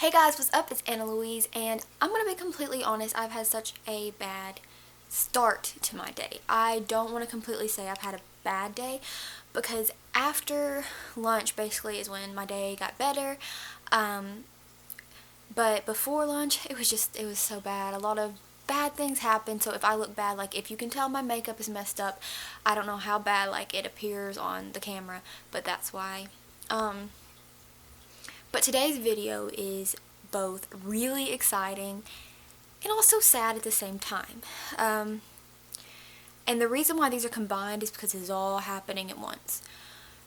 Hey guys, what's up? It's AnnaLouise, and I'm gonna be completely honest, I've had such a bad start to my day. I don't want to completely say I've had a bad day, because after lunch basically is when my day got better, but before lunch it was so bad. A lot of bad things happened. So if I look bad, like if you can tell my makeup is messed up, I don't know how bad like it appears on the camera, but that's why. But today's video is both really exciting and also sad at the same time. And the reason why these are combined is because it's all happening at once.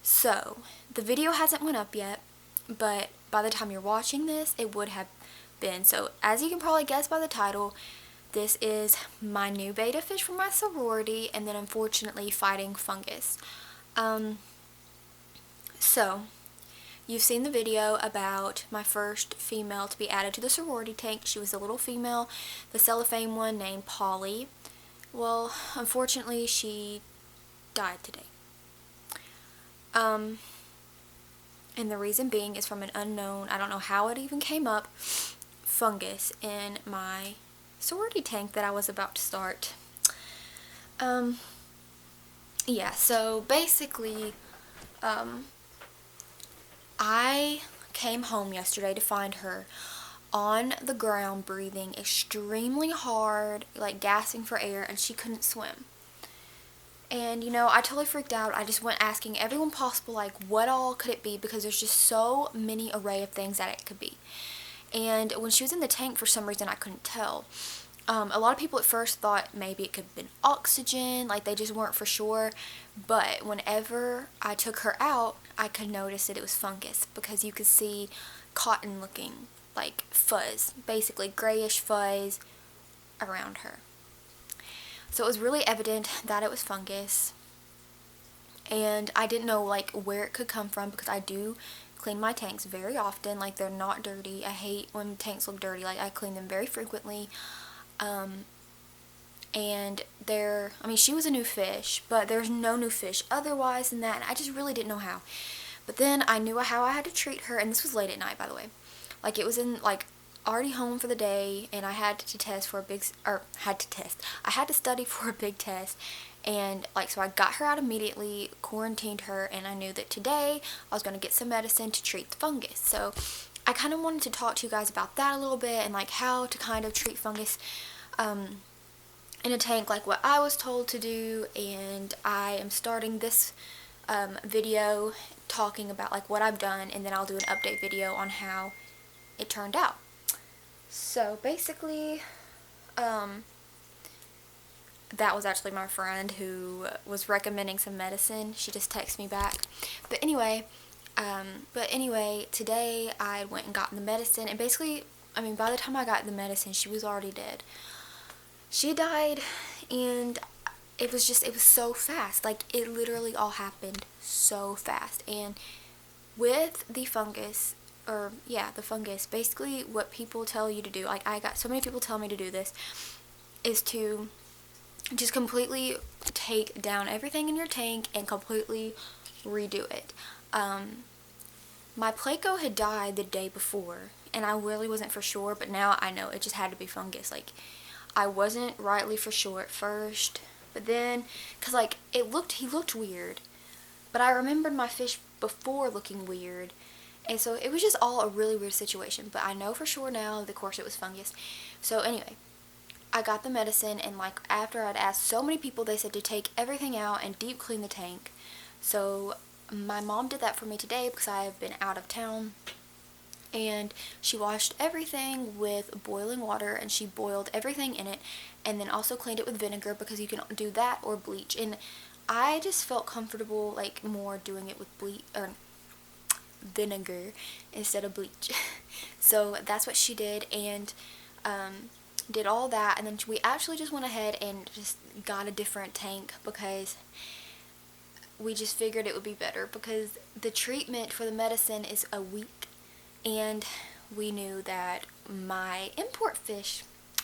So, the video hasn't went up yet, but by the time you're watching this, it would have been. So, as you can probably guess by the title, this is my new betta fish from my sorority, and then unfortunately fighting fungus. So, you've seen the video about my first female to be added to the sorority tank. She was a little female, the cellophane one named Polly. Well, unfortunately, she died today. And the reason being is from an unknown, I don't know how it even came up, fungus in my sorority tank that I was about to start. Yeah, so basically, I came home yesterday to find her on the ground breathing extremely hard, like gasping for air, and she couldn't swim. And, you know, I totally freaked out. I just went asking everyone possible, like, what all could it be? Because there's just so many array of things that it could be. And when she was in the tank, for some reason, I couldn't tell. A lot of people at first thought maybe it could have been oxygen, like they just weren't for sure. But whenever I took her out, I could notice that it was fungus, because you could see cotton looking like fuzz, basically grayish fuzz around her. So it was really evident that it was fungus, and I didn't know like where it could come from, because I do clean my tanks very often. Like, they're not dirty. I hate when tanks look dirty. Like, I clean them very frequently. And she was a new fish, but there's no new fish otherwise than that, and I just really didn't know how. But then I knew how I had to treat her, and this was late at night, by the way. Like, it was already home for the day, and I had to test for I had to study for a big test, and so I got her out immediately, quarantined her, and I knew that today I was going to get some medicine to treat the fungus. So I kind of wanted to talk to you guys about that a little bit, and like how to kind of treat fungus in a tank, like what I was told to do. And I am starting this video talking about like what I've done, and then I'll do an update video on how it turned out. So basically, that was actually my friend who was recommending some medicine. She just texted me back. But anyway, today I went and got the medicine, and basically, by the time I got the medicine, she was already dead. She died, and it was so fast. Like, it literally all happened so fast. And with the fungus, basically what people tell you to do, like I got so many people tell me to do this, is to just completely take down everything in your tank and completely redo it. My PETCO had died the day before, and I really wasn't for sure, but now I know it just had to be fungus. Like, I wasn't rightly for sure at first, but then, because like he looked weird, but I remembered my fish before looking weird, and so it was just all a really weird situation. But I know for sure now, of course, it was fungus. So anyway, I got the medicine, and like after I'd asked so many people, they said to take everything out and deep clean the tank. So my mom did that for me today, because I have been out of town. And she washed everything with boiling water, and she boiled everything in it, and then also cleaned it with vinegar, because you can do that or bleach. And I just felt comfortable like more doing it with vinegar instead of bleach. So that's what she did, and did all that, and then we actually just went ahead and just got a different tank, because we just figured it would be better, because the treatment for the medicine is a week. And we knew that my import fish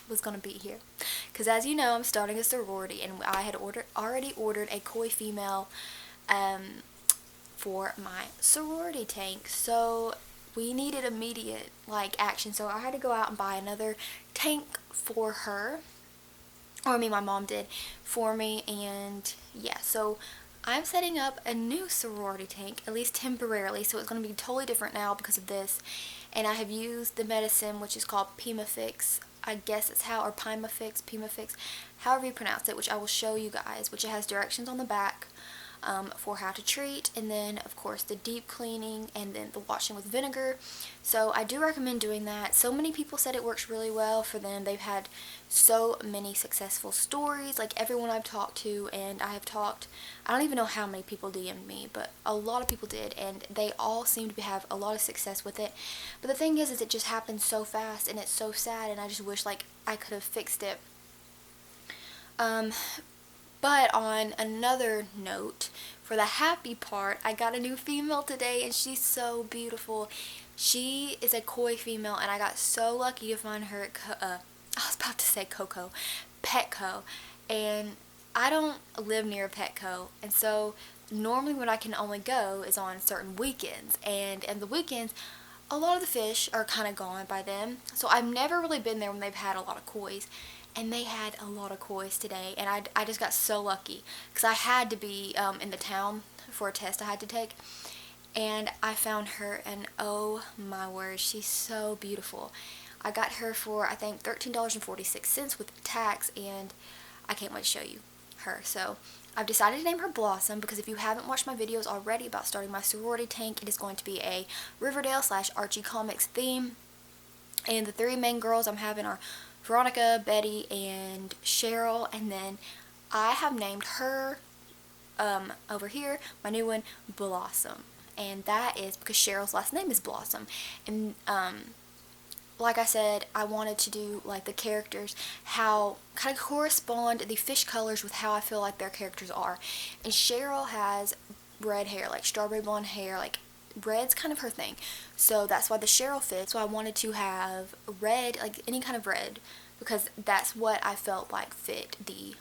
was going to be here, because as you know, I'm starting a sorority, and I had already ordered a koi female for my sorority tank. So we needed immediate like action, so I had to go out and buy another tank for her, or I mean my mom did for me. And yeah, so I'm setting up a new sorority tank, at least temporarily, so it's going to be totally different now because of this. And I have used the medicine, which is called Pemafix, I guess it's how, or Pemafix, however you pronounce it, which I will show you guys, which it has directions on the back for how to treat, and then of course the deep cleaning, and then the washing with vinegar. So I do recommend doing that. So many people said it works really well for them. They've had so many successful stories, like everyone I've talked to, and I don't even know how many people DM'd me, but a lot of people did, and they all seem to have a lot of success with it. But the thing is it just happens so fast, and it's so sad, and I just wish like I could have fixed it. But on another note, for the happy part, I got a new female today, and she's so beautiful. She is a koi female, and I got so lucky to find her at, I was about to say Coco, PETCO, and I don't live near a PETCO, and so normally when I can only go is on certain weekends, and the weekends, a lot of the fish are kind of gone by then, so I've never really been there when they've had a lot of kois. And they had a lot of kois today, and I just got so lucky because I had to be in the town for a test I had to take, and I found her, and oh my word, she's so beautiful. I got her for I think $13.46 with tax, and I can't wait to show you her. So I've decided to name her Blossom because if you haven't watched my videos already about starting my sorority tank, it is going to be a Riverdale / Archie Comics theme, and the 3 main girls I'm having are Veronica, Betty, and Cheryl, and then I have named her, over here, my new one, Blossom, and that is because Cheryl's last name is Blossom. And like I said, I wanted to do like the characters, how kind of correspond the fish colors with how I feel like their characters are. And Cheryl has red hair, like strawberry blonde hair, like red's kind of her thing, so that's why the Cheryl fit. So I wanted to have red, like any kind of red, because that's what I felt like fit the,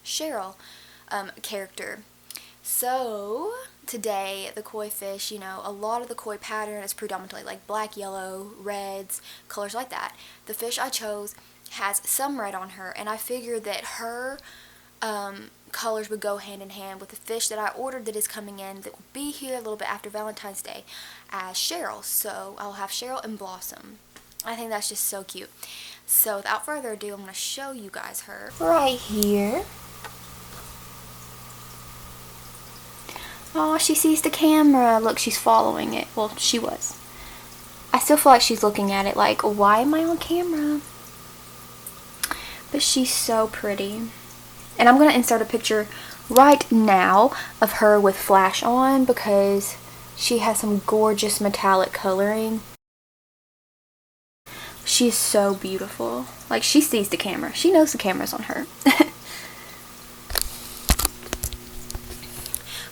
Cheryl character. So today the koi fish, a lot of the koi pattern is predominantly like black, yellow, reds, colors like that. The fish I chose has some red on her, and I figured that her colors would go hand in hand with the fish that I ordered that is coming in, that will be here a little bit after Valentine's Day, as Cheryl. So I'll have Cheryl and Blossom. I think that's just so cute. So without further ado, I'm going to show you guys her right here. Oh, she sees the camera. Look, she's following it. Well, she was. I still feel like she's looking at it like, why am I on camera? But she's so pretty. And I'm going to insert a picture right now of her with flash on because she has some gorgeous metallic coloring. She's so beautiful. Like, she sees the camera. She knows the camera's on her.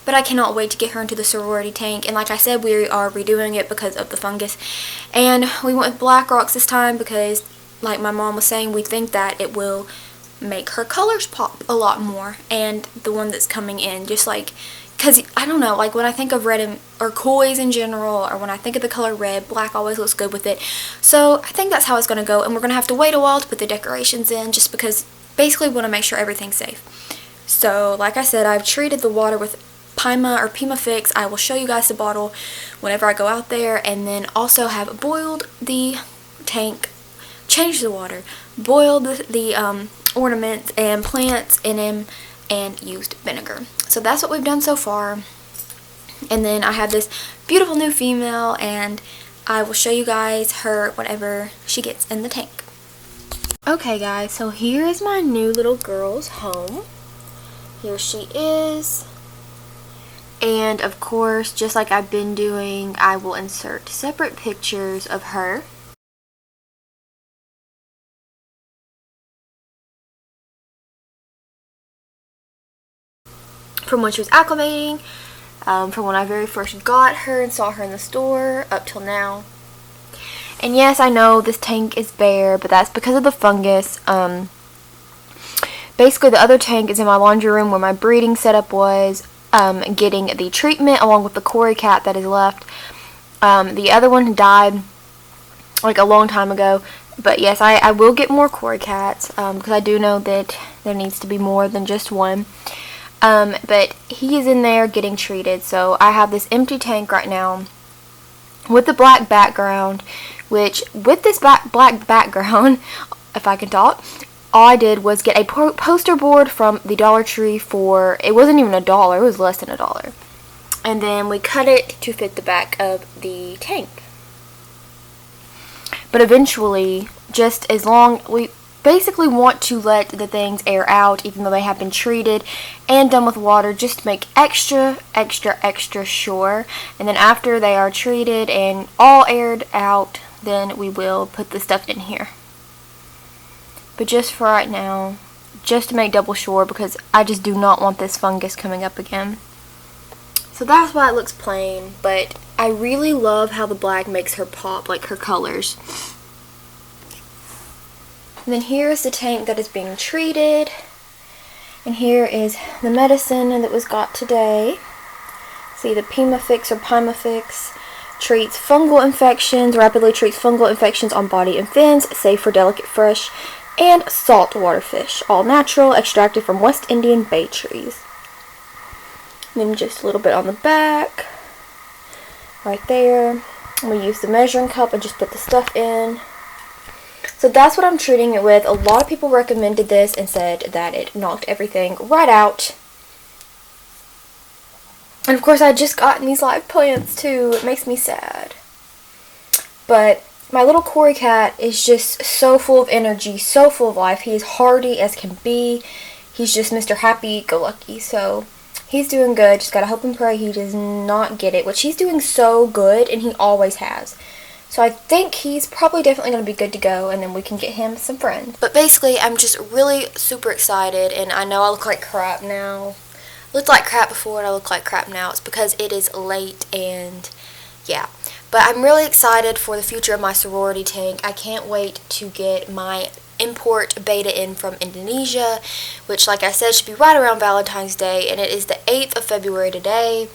But I cannot wait to get her into the sorority tank. And like I said, we are redoing it because of the fungus. And we went with black rocks this time because, like my mom was saying, we think that it will make her colors pop a lot more. And the one that's coming in, just like, because I don't know, like when I think of red or kois in general, or when I think of the color red, black always looks good with it. So I think that's how it's going to go. And we're going to have to wait a while to put the decorations in, just because basically we want to make sure everything's safe. So like I said, I've treated the water with Pemafix. I will show you guys the bottle whenever I go out there, and then also have boiled the tank, changed the water, boiled the ornaments and plants in them, and used vinegar. So that's what we've done so far. And then I have this beautiful new female, and I will show you guys her whenever she gets in the tank. Okay guys, so here is my new little girl's home. Here she is. And of course, just like I've been doing, I will insert separate pictures of her. From when she was acclimating, from when I very first got her and saw her in the store, up till now. And yes, I know this tank is bare, but that's because of the fungus. Basically, the other tank is in my laundry room where my breeding setup was. Getting the treatment along with the Cory cat that is left. The other one died like a long time ago. But yes, I will get more Cory cats because I do know that there needs to be more than just one. But he is in there getting treated. So I have this empty tank right now with the black background, which with this black background, if I can talk, all I did was get a poster board from the Dollar Tree for, it wasn't even $1, it was less than $1. And then we cut it to fit the back of the tank. But eventually, just as long, we basically want to let the things air out, even though they have been treated and done with water, just to make extra sure. And then after they are treated and all aired out, then we will put the stuff in here. But just for right now, just to make double sure, because I just do not want this fungus coming up again. So that's why it looks plain, but I really love how the black makes her pop, like her colors. And then here is the tank that is being treated. And here is the medicine that was got today. See, the Pimafix or Pimafix treats fungal infections, rapidly treats fungal infections on body and fins, safe for delicate fresh and saltwater fish. All natural, extracted from West Indian bay trees. And then just a little bit on the back. Right there. And we use the measuring cup and just put the stuff in. So that's what I'm treating it with. A lot of people recommended this and said that it knocked everything right out. And of course I just gotten these live plants too. It makes me sad. But my little Cory cat is just so full of energy, so full of life. He is hardy as can be. He's just Mr. Happy-go-lucky. So he's doing good. Just gotta hope and pray he does not get it, which he's doing so good, and he always has. So I think he's probably definitely going to be good to go, and then we can get him some friends. But basically, I'm just really super excited, and I know I look like crap now. I looked like crap before, and I look like crap now. It's because it is late, and yeah. But I'm really excited for the future of my sorority tank. I can't wait to get my import betta in from Indonesia, which, like I said, should be right around Valentine's Day, and it is the 8th of February today.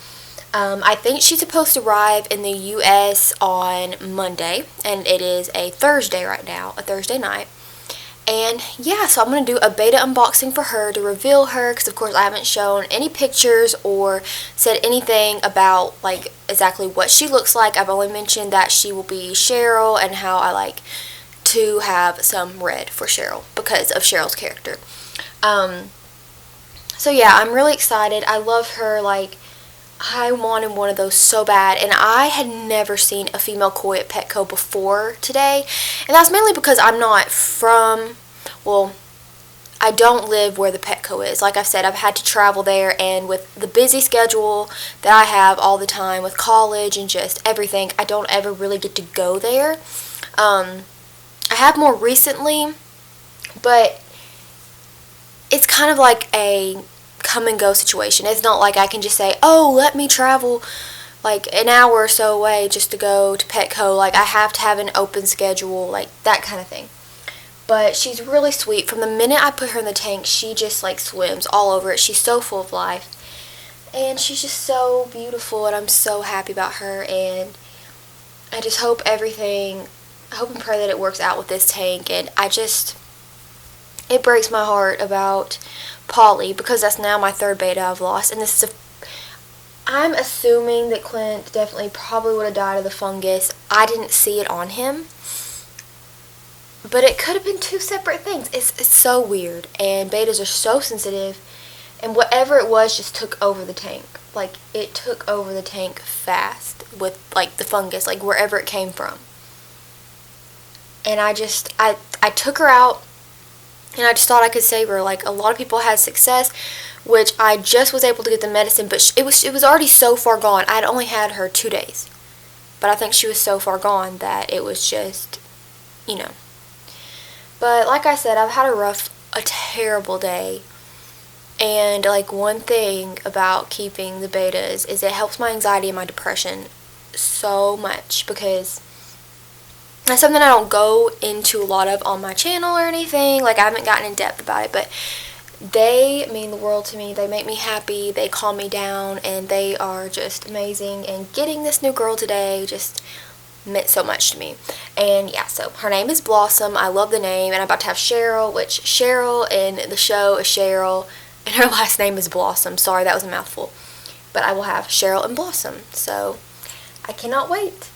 I think she's supposed to arrive in the U.S. on Monday, and it is a Thursday right now, a Thursday night. And yeah, so I'm going to do a betta unboxing for her to reveal her, because of course I haven't shown any pictures or said anything about like exactly what she looks like. I've only mentioned that she will be Cheryl and how I like to have some red for Cheryl because of Cheryl's character. So yeah, I'm really excited. I love her. Like, I wanted one of those so bad, and I had never seen a female koi at PETCO before today, and that's mainly because I'm not from, well, I don't live where the PETCO is. Like I've said, I've had to travel there, and with the busy schedule that I have all the time with college and just everything, I don't ever really get to go there. I have more recently, but it's kind of like a come and go situation. It's not like I can just say, oh, let me travel like an hour or so away just to go to PETCO. Like, I have to have an open schedule, like that kind of thing. But she's really sweet. From the minute I put her in the tank, she just like swims all over it. She's so full of life, and she's just so beautiful, and I'm so happy about her. And I just hope everything, I hope and pray that it works out with this tank. And it breaks my heart about Polly, because that's now my third betta I've lost, and this is I'm assuming that Clint definitely probably would have died of the fungus. I didn't see it on him, but it could have been two separate things. It's so weird, and bettas are so sensitive, and whatever it was just took over the tank. Like, it took over the tank fast with like the fungus, like wherever it came from. And I took her out, and I just thought I could save her. Like, a lot of people had success, which I just was able to get the medicine, but it was already so far gone. I had only had her 2 days, but I think she was so far gone that it was just, you know. But like I said, I've had a terrible day, and like one thing about keeping the bettas is it helps my anxiety and my depression so much, because that's something I don't go into a lot of on my channel or anything. Like, I haven't gotten in depth about it, but They mean the world to me. They make me happy, they calm me down, and they are just amazing. And getting this new girl today just meant so much to me. And yeah, so her name is Blossom. I love the name. And I'm about to have Cheryl, which Cheryl in the show is Cheryl, and her last name is Blossom. Sorry, that was a mouthful. But I will have Cheryl and Blossom. So I cannot wait.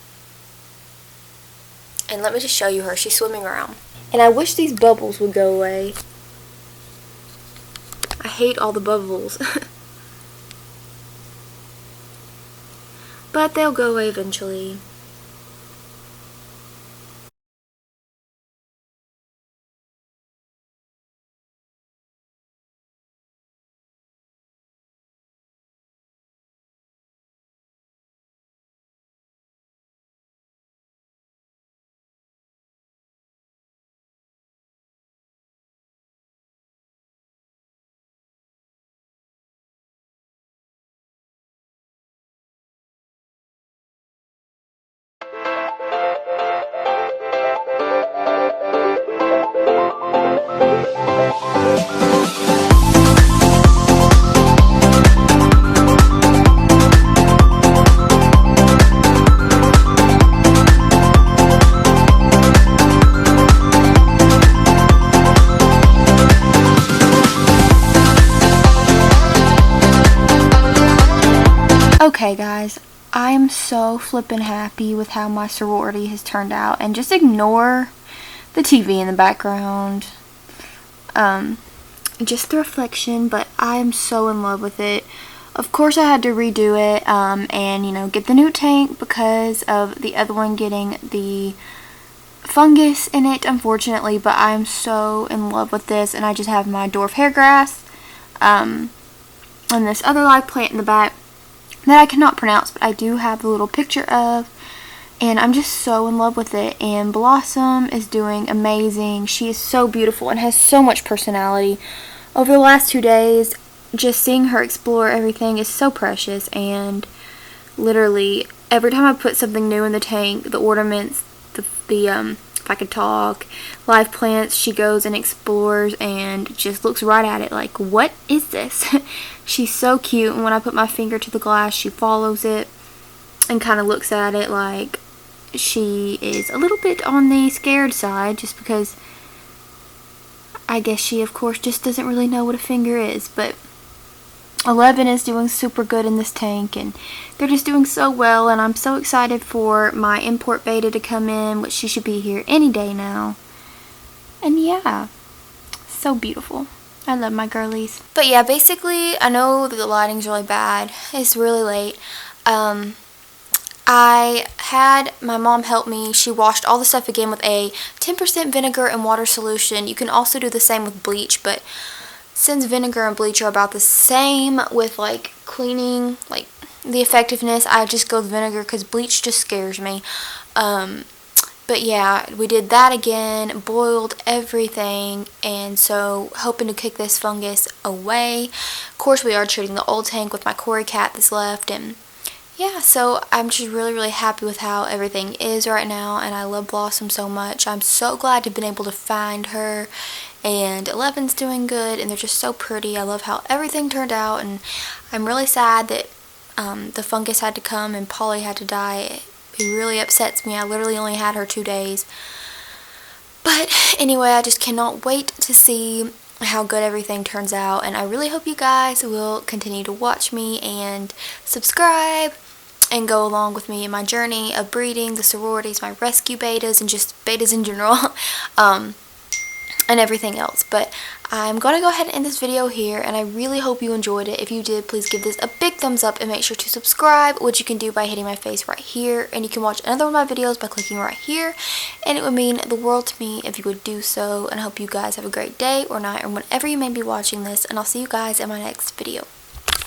And let me just show you her. She's swimming around. And I wish these bubbles would go away. I hate all the bubbles. But they'll go away eventually. Okay guys, I am so flippin' happy with how my sorority has turned out, and just ignore the TV in the background, just the reflection, but I am so in love with it. Of course I had to redo it, and you know, get the new tank because of the other one getting the fungus in it, unfortunately, but I'm so in love with this. And I just have my dwarf hair grass, and this other live plant in the back that I cannot pronounce, but I do have a little picture of, and I'm just so in love with it. And Blossom is doing amazing. She is so beautiful and has so much personality. Over the last 2 days, just seeing her explore everything is so precious, and literally every time I put something new in the tank, the ornaments, if I could talk, live plants, she goes and explores and just looks right at it like, what is this? She's so cute, and when I put my finger to the glass, she follows it and kind of looks at it like she is a little bit on the scared side, just because I guess she, of course, just doesn't really know what a finger is. But 11 is doing super good in this tank, and they're just doing so well, and I'm so excited for my import beta to come in, which she should be here any day now. And yeah, so beautiful. I love my girlies. But yeah, basically, I know the lighting's really bad. It's really late. I had my mom help me. She washed all the stuff again with a 10% vinegar and water solution. You can also do the same with bleach, but since vinegar and bleach are about the same with like cleaning, like the effectiveness, I just go with vinegar because bleach just scares me. But yeah, we did that again, boiled everything, and so hoping to kick this fungus away. Of course, we are treating the old tank with my Cory cat that's left, and yeah, so I'm just really happy with how everything is right now, and I love Blossom so much. I'm so glad to have been able to find her, and 11's doing good, and they're just so pretty. I love how everything turned out, and I'm really sad that the fungus had to come and Polly had to die. It really upsets me. I literally only had her 2 days. But anyway, I just cannot wait to see how good everything turns out, and I really hope you guys will continue to watch me and subscribe and go along with me in my journey of breeding, the sororities, my rescue betas, and just betas in general, and everything else. But I'm going to go ahead and end this video here, and I really hope you enjoyed it. If you did, please give this a big thumbs up and make sure to subscribe, which you can do by hitting my face right here, and you can watch another one of my videos by clicking right here, and it would mean the world to me if you would do so. And I hope you guys have a great day or night or whenever you may be watching this, and I'll see you guys in my next video.